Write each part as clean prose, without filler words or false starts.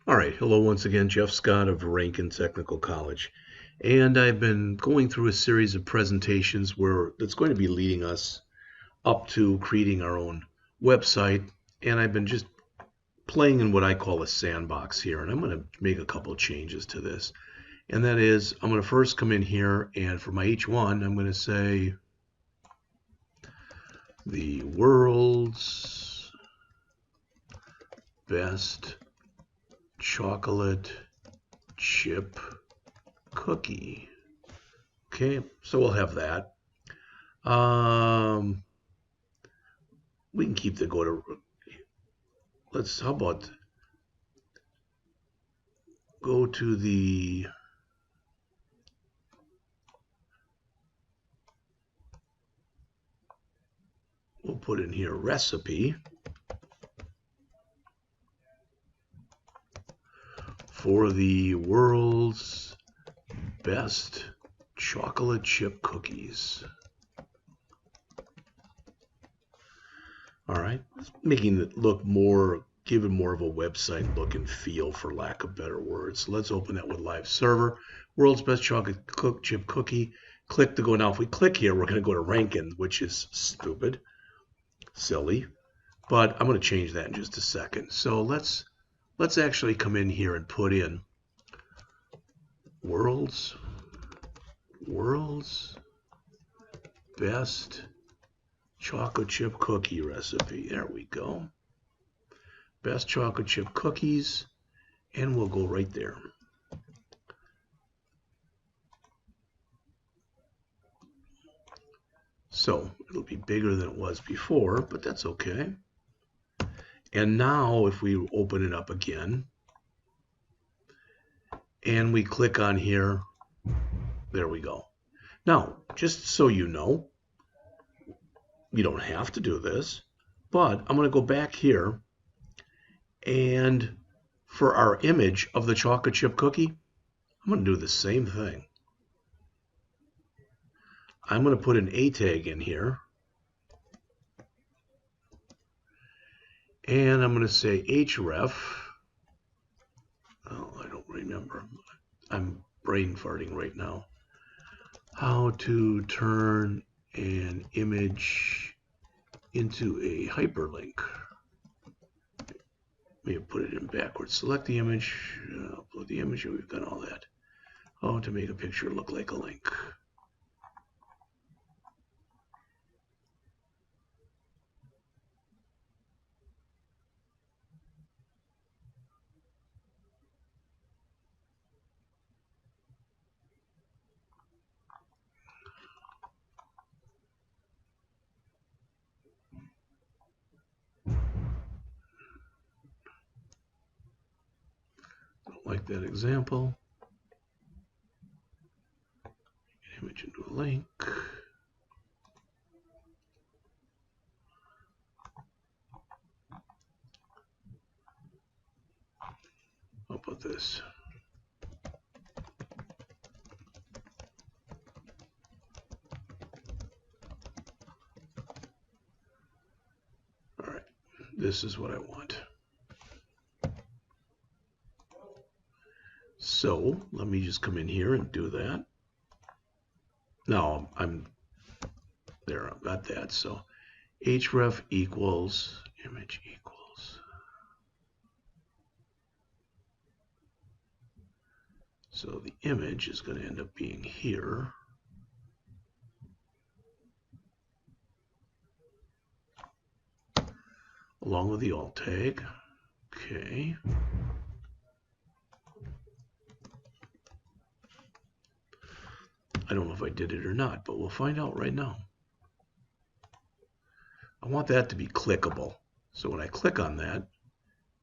All right, hello once again, Jeff Scott of Rankin Technical College. And I've been going through a series of presentations where that's going to be leading us up to creating our own website. And I've been just playing in what I call a sandbox here. And I'm going to make a couple of changes to this. And that is, I'm going to first come in here and for my H1, I'm going to say the world's best chocolate chip cookie. Okay, so we'll have that. Um, we can keep the go to. How about go to the. We'll put in here recipe for the world's best chocolate chip cookies. All right, making it look more, give it more of a website look and feel, for lack of better words. So let's open that with live server. World's best chocolate chip cookie. Click to go. Now, if we click here, we're going to go to Rankin, which is stupid, silly. But I'm going to change that in just a second. So let's actually come in here and put in world's best chocolate chip cookie recipe. There we go. Best chocolate chip cookies, and we'll go right there. So it'll be bigger than it was before, but that's okay. And now if we open it up again and we click on here, there we go. Now, just so you know, you don't have to do this, but I'm going to go back here and for our image of the chocolate chip cookie, I'm going to do the same thing. I'm going to put an A tag in here. And I'm going to say href. Oh, I don't remember. I'm brain farting right now. How to turn an image into a hyperlink. Maybe put it in backwards. Select the image, upload the image, and we've done all that. How to make a picture look like a link. Don't like that example. Image into a link. How about this? All right, this is what I want. So let me just come in here and do that. Now I'm there, I've got that. So href equals image equals. So the image is going to end up being here. Along with the alt tag. Okay. I don't know if I did it or not, but we'll find out right now. I want that to be clickable. So when I click on that,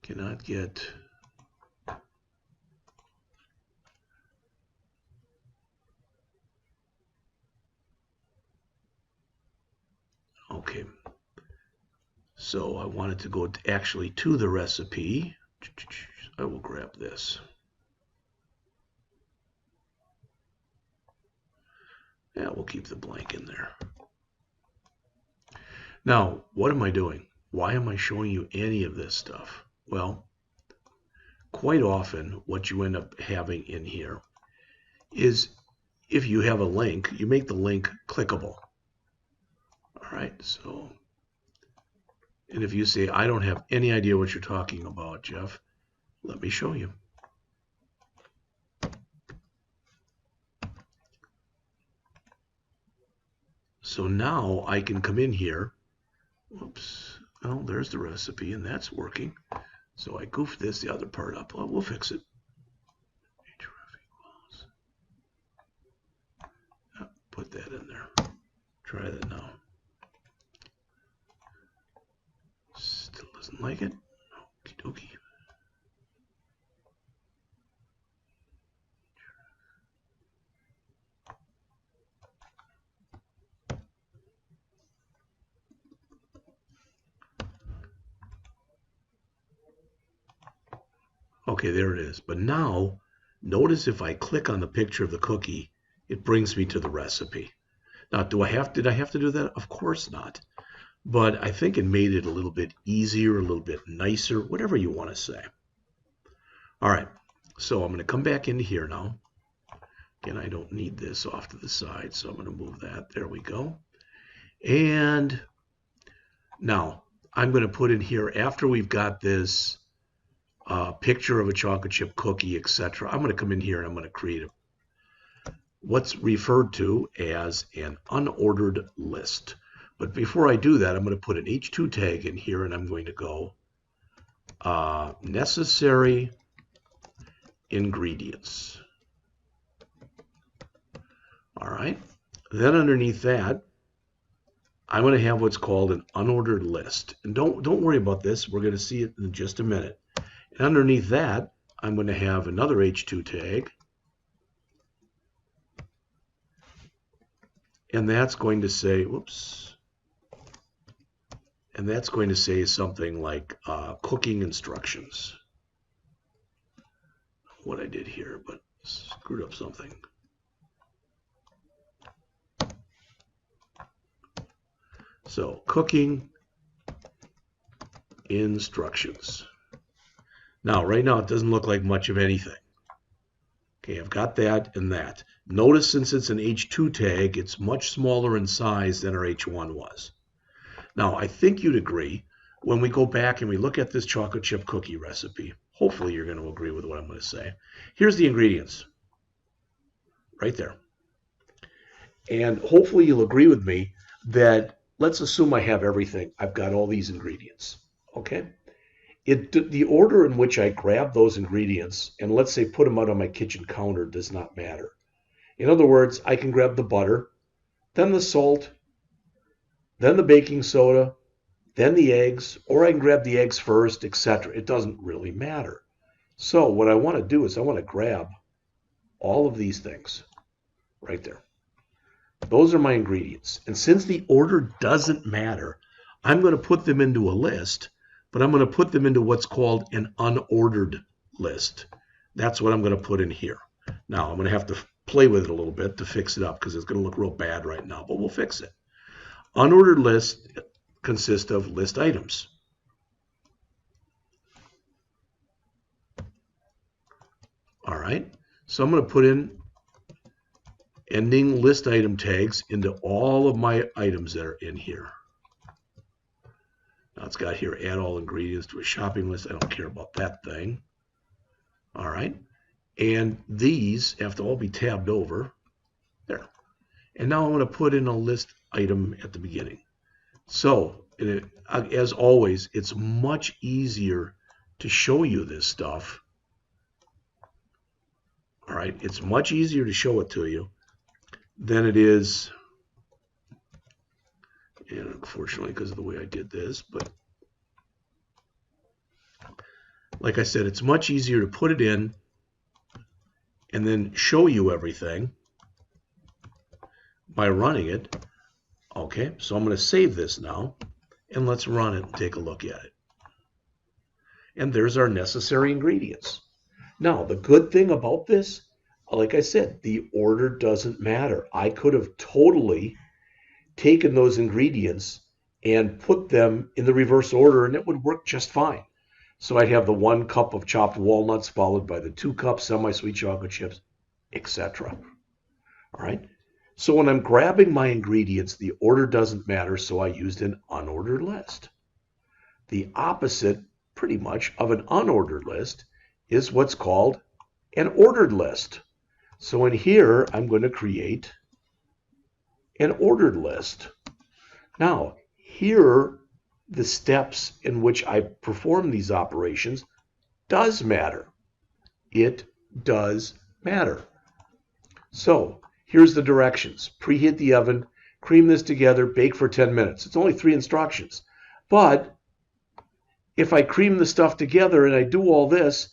cannot get okay. So I want it to go actually to the recipe. I will grab this. Yeah, we'll keep the blank in there. Now, what am I doing? Why am I showing you any of this stuff? Well, quite often what you end up having in here is if you have a link, you make the link clickable. All right, so, and if you say, I don't have any idea what you're talking about, Jeff, let me show you. So now I can come in here. Whoops. Well, there's the recipe, and that's working. So I goofed the other part up. Well, we'll fix it. Put that in there. Try that now. Still doesn't like it. Okie dokie. Okay, there it is. But now, notice if I click on the picture of the cookie, it brings me to the recipe. Now, did I have to do that? Of course not. But I think it made it a little bit easier, a little bit nicer, whatever you want to say. All right, so I'm going to come back into here now. Again, I don't need this off to the side, so I'm going to move that. There we go. And now I'm going to put in here, after we've got this picture of a chocolate chip cookie, etc., I'm going to come in here and I'm going to create what's referred to as an unordered list. But before I do that, I'm going to put an H2 tag in here, and I'm going to go necessary ingredients. All right. Then underneath that, I'm going to have what's called an unordered list. And don't worry about this. We're going to see it in just a minute. And underneath that, I'm going to have another H2 tag. And that's going to say, whoops. And that's going to say something like cooking instructions. What I did here, but screwed up something. So, cooking instructions. Now, right now, it doesn't look like much of anything. Okay, I've got that and that. Notice since it's an H2 tag, it's much smaller in size than our H1 was. Now, I think you'd agree, when we go back and we look at this chocolate chip cookie recipe, hopefully you're going to agree with what I'm going to say. Here's the ingredients, right there. And hopefully you'll agree with me that, let's assume I have everything. I've got all these ingredients, okay? The order in which I grab those ingredients and let's say put them out on my kitchen counter does not matter. In other words, I can grab the butter, then the salt, then the baking soda, then the eggs, or I can grab the eggs first, etc. It doesn't really matter. So what I want to do is I want to grab all of these things right there. Those are my ingredients. And since the order doesn't matter, I'm going to put them into a list, but I'm going to put them into what's called an unordered list. That's what I'm going to put in here. Now, I'm going to have to play with it a little bit to fix it up because it's going to look real bad right now, but we'll fix it. Unordered lists consist of list items. All right, so I'm going to put in ending list item tags into all of my items that are in here. Now it's got here, add all ingredients to a shopping list. I don't care about that thing. All right, and these have to all be tabbed over there. And now I'm going to put in a list item at the beginning. So, as always, it's much easier to show you this stuff. All right, it's much easier to show it to you than it is, and unfortunately because of the way I did this, but like I said, it's much easier to put it in and then show you everything by running it. Okay, so I'm going to save this now, and let's run it and take a look at it. And there's our necessary ingredients. Now, the good thing about this, like I said, the order doesn't matter. I could have totally taken those ingredients and put them in the reverse order, and it would work just fine. So I'd have the 1 cup of chopped walnuts followed by the 2 cups semi-sweet chocolate chips, etc. All right. So when I'm grabbing my ingredients, the order doesn't matter, so I used an unordered list. The opposite, pretty much, of an unordered list is what's called an ordered list. So in here, I'm going to create an ordered list. Now, here, the steps in which I perform these operations does matter. It does matter. So here's the directions. Preheat the oven, cream this together, bake for 10 minutes. It's only 3 instructions. But if I cream the stuff together and I do all this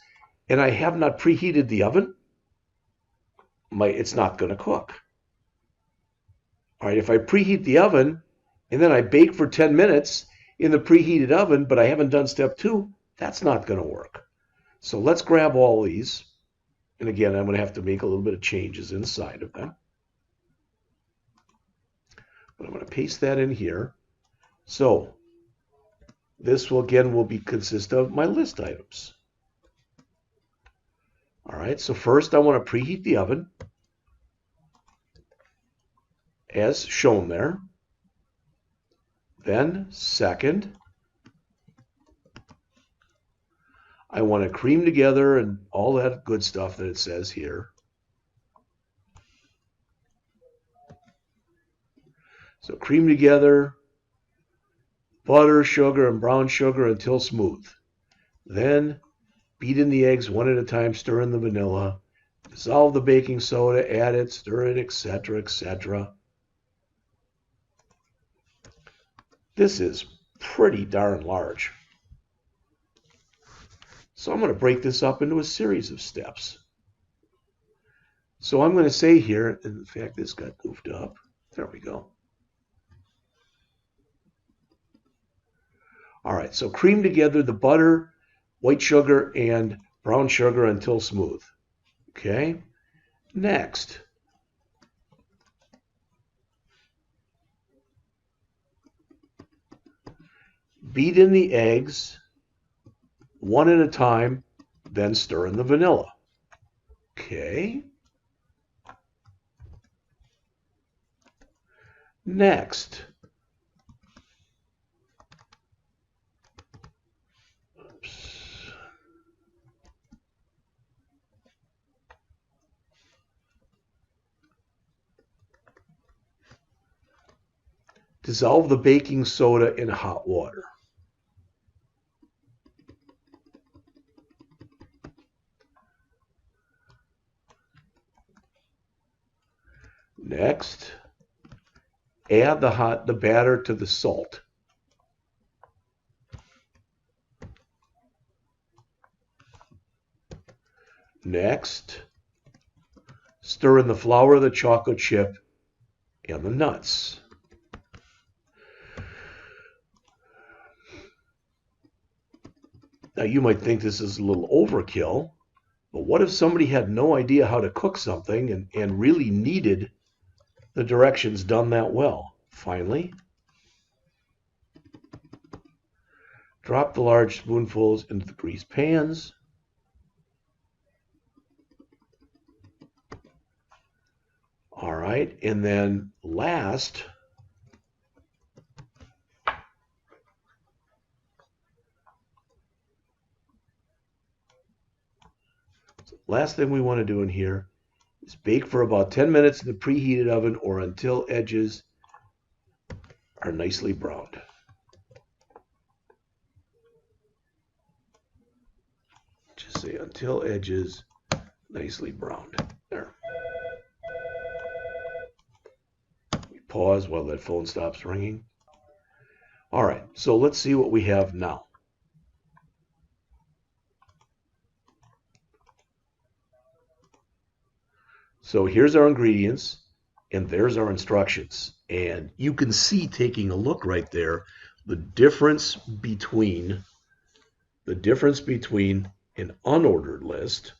and I have not preheated the oven, it's not going to cook. All right, if I preheat the oven and then I bake for 10 minutes in the preheated oven, but I haven't done step 2, that's not going to work. So let's grab all these. And again, I'm going to have to make a little bit of changes inside of them. But I'm going to paste that in here. So this will consist of my list items. All right, so first I want to preheat the oven as shown there. Then second, I want to cream together and all that good stuff that it says here. So cream together butter, sugar, and brown sugar until smooth. Then beat in the eggs one at a time, stir in the vanilla, dissolve the baking soda, add it, stir it, etc., etc. This is pretty darn large. So I'm going to break this up into a series of steps. So I'm going to say here, in fact, this got goofed up. There we go. All right, so cream together the butter, white sugar, and brown sugar until smooth. Okay, next. Beat in the eggs one at a time, then stir in the vanilla. Okay. Next. Oops. Dissolve the baking soda in hot water. Next, add the batter to the salt. Next, stir in the flour, the chocolate chip, and the nuts. Now you might think this is a little overkill, but what if somebody had no idea how to cook something and really needed the directions done that well? Finally, drop the large spoonfuls into the greased pans. All right, and then last, thing we want to do in here is bake for about 10 minutes in the preheated oven or until edges are nicely browned. Just say until edges nicely browned. There. We pause while that phone stops ringing. All right, so let's see what we have now. So here's our ingredients, and there's our instructions. And you can see, taking a look right there, the difference between an unordered list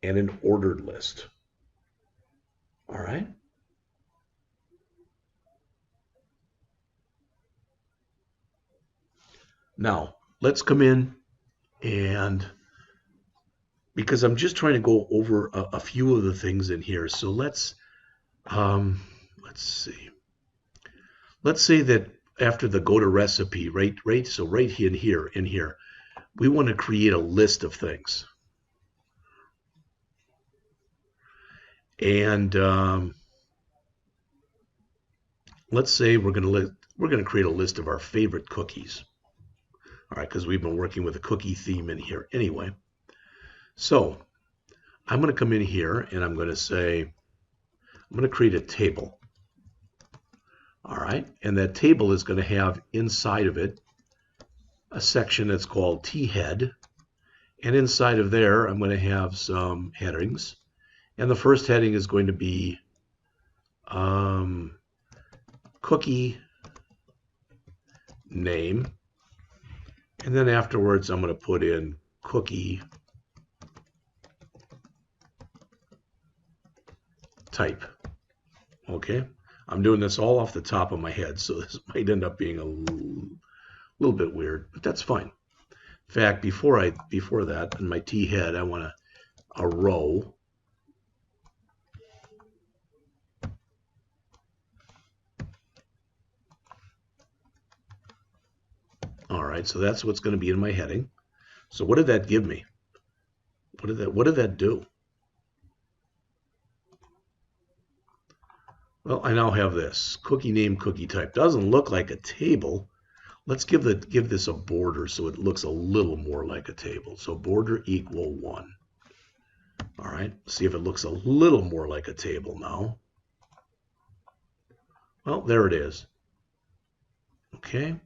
and an ordered list. All right? Now, let's come in And because I'm just trying to go over a few of the things in here. So let's see. Let's say that after the go to recipe, right. So right in here, we want to create a list of things, and let's say we're gonna create a list of our favorite cookies. All right, because we've been working with a cookie theme in here anyway. So I'm going to come in here and I'm going to say, I'm going to create a table. All right, and that table is going to have inside of it a section that's called T head. And inside of there, I'm going to have some headings. And the first heading is going to be cookie name. And then afterwards, I'm going to put in cookie type. Okay, I'm doing this all off the top of my head, so this might end up being a little bit weird, but that's fine. In fact, before that, in my T head, I want a row. All right, so that's what's going to be in my heading. So what did that give me? What did that do? Well, I now have this cookie name, cookie type. Doesn't look like a table. Let's give this a border so it looks a little more like a table. So border equal 1. All right, see if it looks a little more like a table now. Well, there it is. Okay.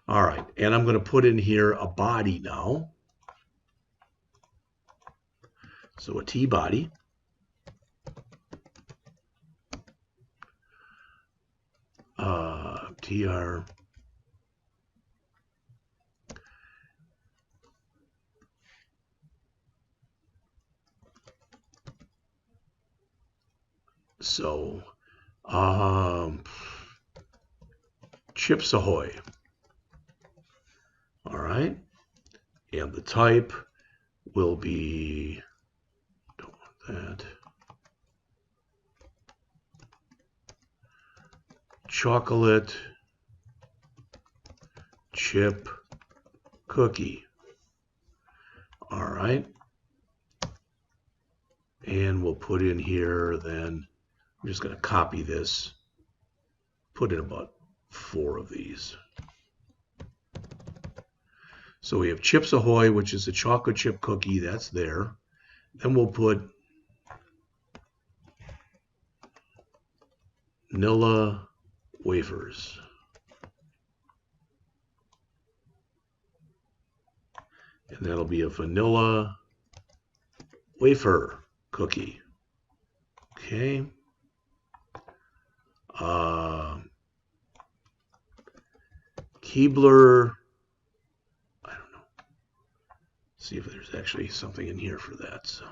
All right, and I'm going to put in here a body now. So a T body. TR. So, Chips Ahoy. All right, and the type will be, don't want that, chocolate chip cookie. All right, and we'll put in here then, I'm just going to copy this, put in about 4 of these. So we have Chips Ahoy, which is a chocolate chip cookie, that's there. Then we'll put vanilla wafers. And that'll be a vanilla wafer cookie. Okay. Keebler, I don't know. See if there's actually something in here for that. So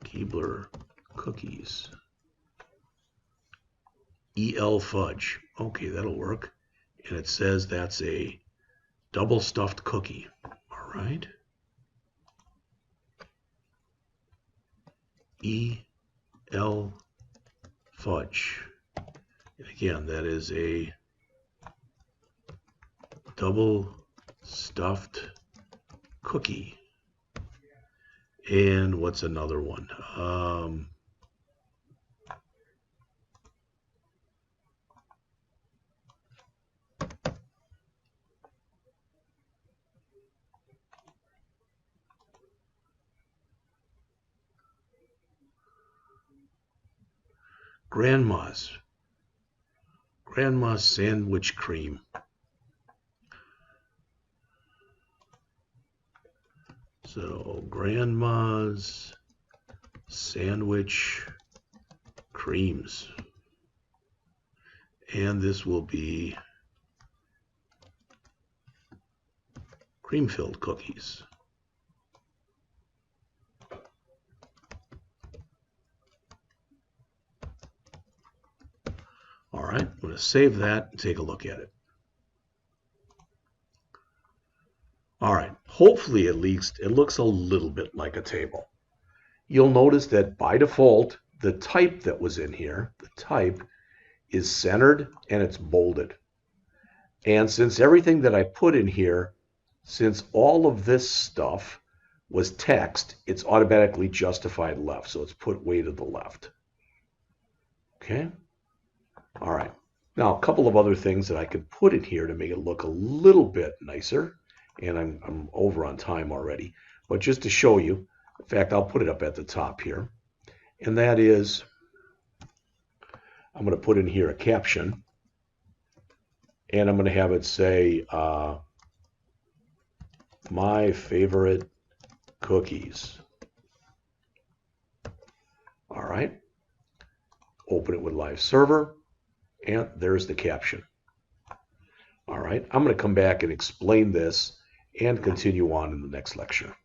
Keebler cookies. EL fudge. Okay, that'll work. And it says that's a double stuffed cookie. All right. EL fudge. And again, that is a double stuffed cookie. And what's another one? Grandma's sandwich cream. So Grandma's sandwich creams. And this will be cream-filled cookies. All right, I'm going to save that and take a look at it. All right, hopefully at least it looks a little bit like a table. You'll notice that by default, the type that was in here, the type is centered and it's bolded. And since everything that I put in here, since all of this stuff was text, it's automatically justified left. So it's put way to the left. Okay. All right. Now, a couple of other things that I could put in here to make it look a little bit nicer. And I'm over on time already. But just to show you, in fact, I'll put it up at the top here. And that is, I'm going to put in here a caption. And I'm going to have it say, my favorite cookies. All right. Open it with Live Server. And there's the caption. All right. I'm going to come back and explain this and continue on in the next lecture.